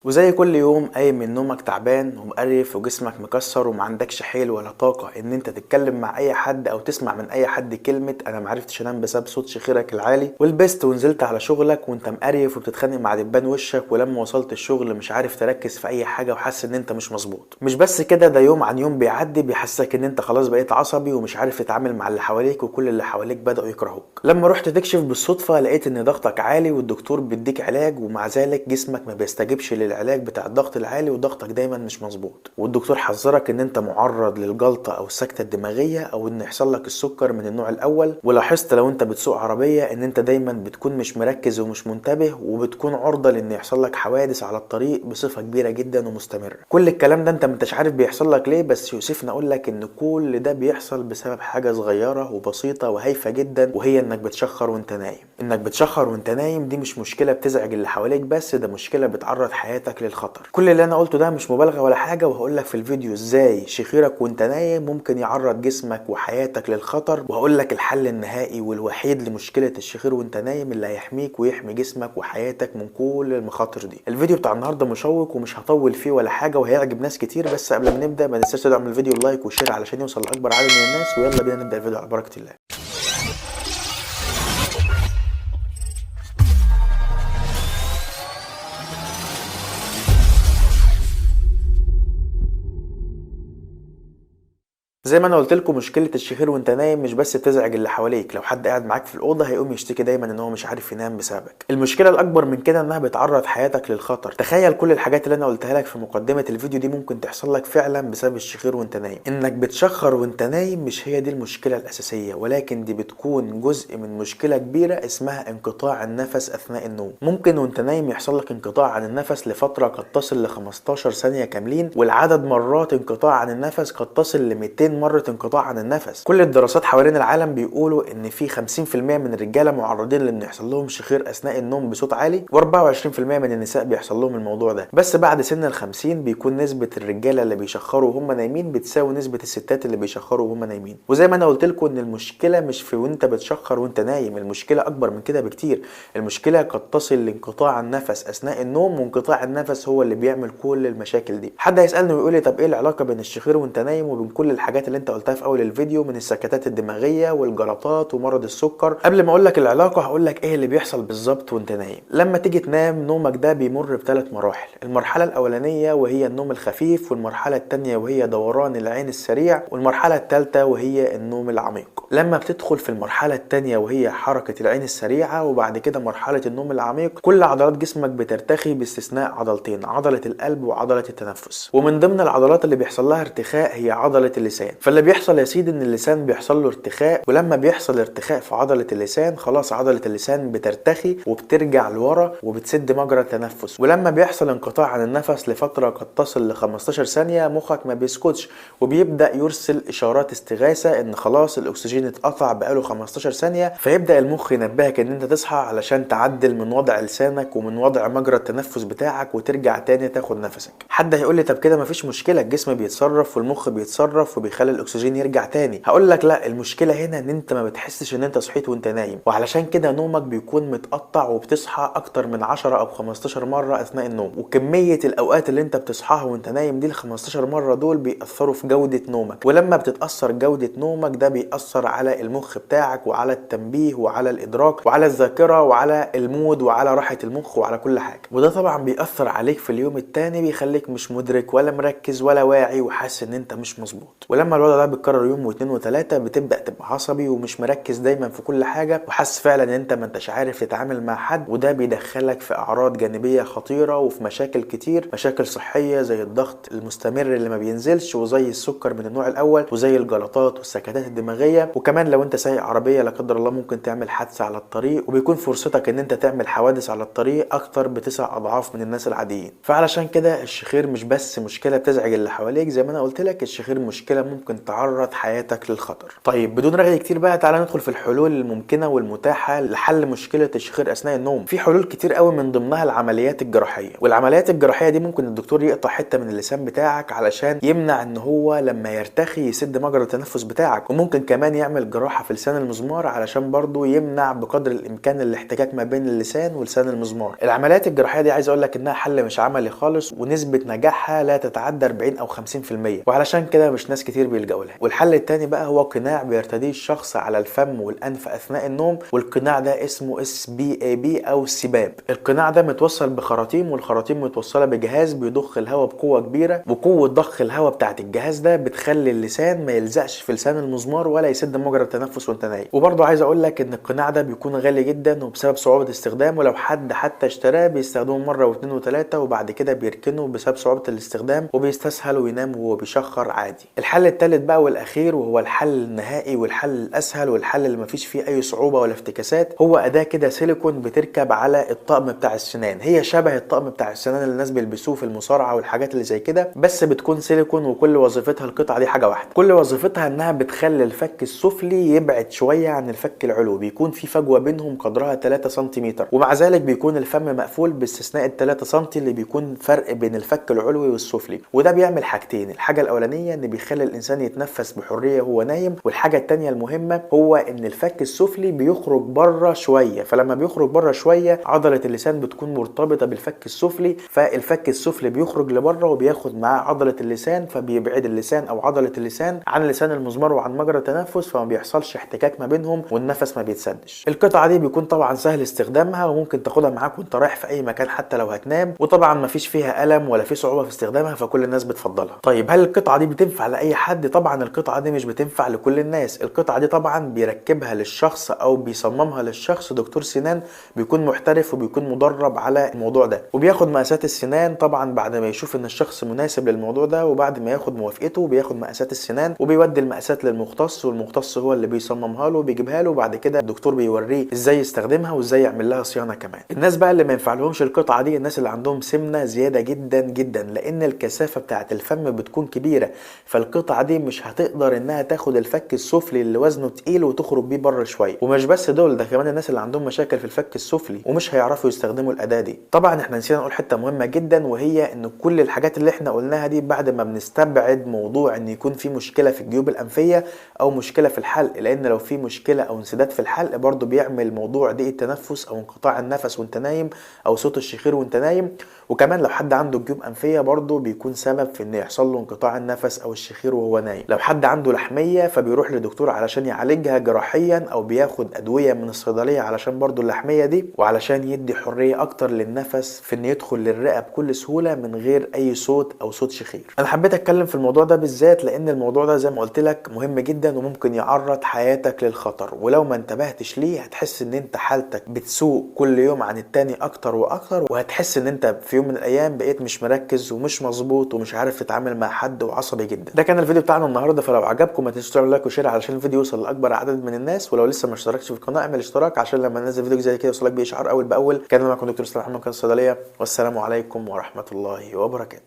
وزي كل يوم قايم من نومك تعبان ومقرف وجسمك مكسر وما عندكش حيل ولا طاقة ان انت تتكلم مع اي حد او تسمع من اي حد كلمة انا معرفتش انام بسبب صوت شخيرك العالي، ولبست ونزلت على شغلك وانت مقرف وبتتخانق مع دبان وشك، ولما وصلت الشغل مش عارف تركز في اي حاجة وحاسس ان انت مش مظبوط. مش بس كده، ده يوم عن يوم بيعدي بيحسسك ان انت خلاص بقيت عصبي ومش عارف تتعامل مع اللي حواليك وكل اللي حواليك بدأوا يكرهوك. لما رحت تكشف بالصدفة لقيت ان ضغطك عالي والدكتور بيديك علاج، ومع ذلك جسمك ما بيستجيبش للعلاج بتاع الضغط العالي وضغطك دايما مش مظبوط، والدكتور حذرك ان انت معرض للجلطة او السكتة الدماغية او ان يحصل لك السكر من النوع الاول. ولاحظت لو انت بتسوق عربية ان انت دايما بتكون مش مركز ومش منتبه، وبتكون عرضة لان يحصل لك حوادث على الطريق بصفة كبيرة جدا ومستمرة. كل الكلام ده انت مش عارف بيحصل لك ليه، بس يوسفني اقول لك ان كل ده بيحصل بسبب حاجة صغيرة وبسيطة وهايفة جدا، وهي انك بتشخر وانت نايم. انك بتشخر وانت نايم دي مش مشكلة بتزعج اللي حواليك بس، ده مشكلة بتعرض حياتك للخطر. كل اللي انا قلته ده مش مبالغة ولا حاجة، وهقول لك في الفيديو ازاي شخيرك وانت نايم ممكن يعرض جسمك وحياتك للخطر، وهقول لك الحل النهائي والوحيد لمشكلة الشخير وانت نايم اللي هيحميك ويحمي جسمك وحياتك من كل المخاطر دي. الفيديو بتاع النهارده مشوق ومش هطول فيه ولا حاجة وهيعجب ناس كتير، بس قبل ما نبدأ ما تنساش تدعم الفيديو لايك وشير علشان يوصل لأكبر عدد من الناس، ويلا بينا نبدأ الفيديو على بركة الله. زي ما انا قلت لكم، مشكله الشخير وانت نايم مش بس بتزعج اللي حواليك، لو حد قاعد معاك في الاوضه هيقوم يشتكي دايما ان هو مش عارف ينام بسببك. المشكله الاكبر من كده انها بتعرض حياتك للخطر. تخيل كل الحاجات اللي انا قلتها لك في مقدمه الفيديو دي ممكن تحصل لك فعلا بسبب الشخير وانت نايم. انك بتشخر وانت نايم مش هي دي المشكله الاساسيه، ولكن دي بتكون جزء من مشكله كبيره اسمها انقطاع النفس اثناء النوم. ممكن وانت نايم يحصل لك انقطاع عن النفس لفتره قد تصل ل 15 ثانيه كاملين، والعدد مرات انقطاع عن النفس قد تصل ل 200 مره انقطاع عن النفس. كل الدراسات حوالين العالم بيقولوا ان في 50% من الرجاله معرضين لان يحصل لهم شخير اثناء النوم بصوت عالي، و24% من النساء بيحصل لهم الموضوع ده. بس بعد سن ال50 بيكون نسبه الرجاله اللي بيشخروا وهم نايمين بتساوي نسبه الستات اللي بيشخروا وهم نايمين. وزي ما انا قلت لكم ان المشكله مش في وانت بتشخر وانت نايم، المشكله اكبر من كده بكتير. المشكله قد تصل لانقطاع النفس اثناء النوم، وانقطاع النفس هو اللي بيعمل كل المشاكل دي. حد هيسالني ويقول لي طب ايه العلاقه بين الشخير وانت نايم وبين كل الحاجات اللي انت قلتها في اول الفيديو من السكتات الدماغيه والجلطات ومرض السكر؟ قبل ما اقول لك العلاقه هقول لك ايه اللي بيحصل بالظبط وانت نايم. لما تيجي تنام نومك ده بيمر بثلاث مراحل. المرحله الاولانيه وهي النوم الخفيف، والمرحله الثانيه وهي دوران العين السريع، والمرحله الثالثه وهي النوم العميق. لما بتدخل في المرحله الثانيه وهي حركه العين السريعه وبعد كده مرحله النوم العميق، كل عضلات جسمك بترتخي باستثناء عضلتين، عضله القلب وعضله التنفس. ومن ضمن العضلات اللي بيحصل لها ارتخاء هي عضله اللسان. فاللي بيحصل يا سيدي ان اللسان بيحصل له ارتخاء، ولما بيحصل ارتخاء في عضله اللسان خلاص عضله اللسان بترتخي وبترجع لورا وبتسد مجرى التنفس. ولما بيحصل انقطاع عن النفس لفتره قد تصل ل 15 ثانيه مخك ما بيسكتش وبيبدا يرسل اشارات استغاثه ان خلاص الاكسجين اتقطع بقاله 15 ثانيه، فيبدا المخ ينبهك ان انت تصحى علشان تعدل من وضع لسانك ومن وضع مجرى التنفس بتاعك وترجع تاني تاخد نفسك. حد هيقول لي طب كده مفيش مشكله، الجسم بيتصرف والمخ بيتصرف وبيخلي الاكسجين يرجع تاني. هقول لك لا، المشكله هنا ان انت ما بتحسش ان انت صحيت وانت نايم، وعلشان كده نومك بيكون متقطع وبتصحى اكتر من 10 او 15 مره اثناء النوم. وكميه الاوقات اللي انت بتصحاها وانت نايم دي ال 15 مره دول بيأثروا في جوده نومك، ولما بتتأثر جوده نومك ده بيأثر على المخ بتاعك وعلى التنبيه وعلى الادراك وعلى الذاكره وعلى المود وعلى راحه المخ وعلى كل حاجه. وده طبعا بيأثر عليك في اليوم التاني، بيخليك مش مدرك ولا مركز ولا واعي وحاسس ان انت مش مظبوط. ولما الوضع ده بيتكرر يوم واثنين وثلاثه بتبدا تبقى عصبي ومش مركز دايما في كل حاجه، وحاسس فعلا ان انت ما انتش عارف تتعامل مع حد، وده بيدخلك في اعراض جانبيه خطيره وفي مشاكل كتير، مشاكل صحيه زي الضغط المستمر اللي ما بينزلش، وزي السكر من النوع الاول، وزي الجلطات والسكتات الدماغيه. وكمان لو انت سايق عربيه لا قدر الله ممكن تعمل حادثه على الطريق، وبيكون فرصتك ان انت تعمل حوادث على الطريق اكتر ب9 اضعاف من الناس العاديين. فعلشان كده الشخير مش بس مشكله بتزعج اللي حواليك، زي ما انا قلت لك الشخير مشكله ممكن تعرض حياتك للخطر. طيب بدون رغي كتير بقى، تعالى ندخل في الحلول الممكنه والمتاحه لحل مشكله الشخير اثناء النوم. في حلول كتير قوي من ضمنها العمليات الجراحيه، والعمليات الجراحيه دي ممكن الدكتور يقطع حته من اللسان بتاعك علشان يمنع ان هو لما يرتخي يسد مجرى التنفس بتاعك، وممكن كمان يعمل جراحه في لسان المزمار علشان برضو يمنع بقدر الامكان الاحتكاك ما بين اللسان ولسان المزمار. العمليات الجراحيه دي عايز اقول لك انها حل مش عملي خالص، ونسبه نجاحها لا تتعدى 40 او 50%، وعلشان كده مش ناس كتير بيلجأوا لها. والحل التاني بقى هو قناع بيرتديه الشخص على الفم والانف اثناء النوم، والقناع ده اسمه SBAB او السباب. القناع ده متوصل بخراطيم، والخراطيم متوصله بجهاز بيضخ الهواء بقوه كبيره، وقوه ضخ الهواء بتاعت الجهاز ده بتخلي اللسان ما يلزقش في لسان المزمار ولا يسد مجرى التنفس وانت نايم. وبرضه عايز اقول لك ان القناع ده بيكون غالي جدا وبسبب صعوبه استخدامه، ولو حد حتى اشتراه بيستخدمه مره واثنين وثلاثه وبعد كده بيركنه بسبب صعوبه الاستخدام وبيستسهل وينام وهو بيشخر عادي. الحل الثالث بقى والاخير وهو الحل النهائي والحل الاسهل والحل اللي مفيش فيه اي صعوبه ولا افتكاسات، هو اداه كده سيليكون بتركب على الطقم بتاع السنان. هي شبه الطقم بتاع السنان اللي الناس بيلبسوه في المصارعه والحاجات اللي زي كده، بس بتكون سيليكون، وكل وظيفتها القطعه دي حاجه واحده. كل وظيفتها انها بتخلي الفك السفلي يبعد شويه عن الفك العلوي، بيكون في فجوه بينهم قدرها 3 سنتيمتر، ومع ذلك بيكون الفم مقفول باستثناء ال 3 سم اللي بيكون فرق بين الفك العلوي والسفلي. وده بيعمل حاجتين، الحاجه الاولانيه ان بيخلي الانسان يتنفس بحريه وهو نايم، والحاجه الثانيه المهمه هو ان الفك السفلي بيخرج بره شويه، فلما بيخرج بره شويه عضله اللسان بتكون مرتبطه بالفك السفلي، فالفك السفلي بيخرج لبره وبياخد معاه عضله اللسان، فبيبعد اللسان او عضله اللسان عن لسان المزمار وعن مجرى التنفس، فما بيحصلش احتكاك ما بينهم والنفس ما بيتسدش. القطعه دي بيكون طبعا سهل استخدامها وممكن تاخدها معاك وانت رايح في اي مكان حتى لو هتنام، وطبعا ما فيش فيها الم ولا في صعوبه في استخدامها، فكل الناس بتفضلها. طيب هل القطعه دي بتنفع لاي حد؟ طبعا القطعه دي مش بتنفع لكل الناس. القطعه دي طبعا بيركبها للشخص او بيصممها للشخص دكتور سنان بيكون محترف وبيكون مدرب على الموضوع ده، وبياخد مقاسات السنان طبعا بعد ما يشوف ان الشخص مناسب للموضوع ده، وبعد ما ياخد موافقته بياخد مقاسات السنان وبيودي المقاسات للمختص، والمختص هو اللي بيصممها له وبيجيبها له، وبعد كده الدكتور بيوريه ازاي يستخدمها وازاي يعمل لها صيانه كمان. الناس بقى اللي ما ينفعلهمش القطعه دي الناس اللي عندهم سمنه زياده جدا جدا، لان الكثافه بتاعه الفم بتكون كبيره، فالقطعه دي مش هتقدر انها تاخد الفك السفلي اللي وزنه تقيل وتخرج بيه بره شويه. ومش بس دول، ده كمان الناس اللي عندهم مشاكل في الفك السفلي ومش هيعرفوا يستخدموا الاداه دي. طبعا احنا نسينا نقول حته مهمه جدا، وهي ان كل الحاجات اللي احنا قلناها دي بعد ما بنستبعد موضوع ان يكون في مشكله في الجيوب الانفيه او مشكله في الحلق، لان لو في مشكله او انسداد في الحلق برضو بيعمل موضوع ضيق التنفس او انقطاع النفس وانت نايم او صوت الشخير وانت نايم. وكمان لو حد عنده جيوب انفيه برضو بيكون سبب في ان يحصل له انقطاع النفس او الشخير وهو نايم. لو حد عنده لحميه فبيروح لدكتور علشان يعالجها جراحيا، او بياخد ادويه من الصيدليه علشان برضو اللحميه دي، وعلشان يدي حريه اكتر للنفس في ان يدخل للرئه بكل سهوله من غير اي صوت او صوت شخير. انا حبيت اتكلم في الموضوع ده بالذات لان الموضوع ده زي ما قلت لك مهم جدا وممكن يعرض حياتك للخطر، ولو ما انتبهتش ليه هتحس ان انت حالتك بتسوء كل يوم عن التاني اكتر واكتر، وهتحس ان انت في يوم من الايام بقيت مش مركز ومش مظبوط ومش عارف تتعامل مع حد وعصبي جدا. ده كان الفيديو بتاعنا النهارده، فلو عجبكم ما تنسوش تعملوا لايك وشير علشان الفيديو يوصل لاكبر عدد من الناس، ولو لسه ما اشتركتش في القناه اعمل اشتراك عشان لما ننزل فيديو زي كده يوصلك باشعار اول باول. كان معكم دكتور اسلام محمد، كان الصيدليه، والسلام عليكم ورحمه الله وبركاته.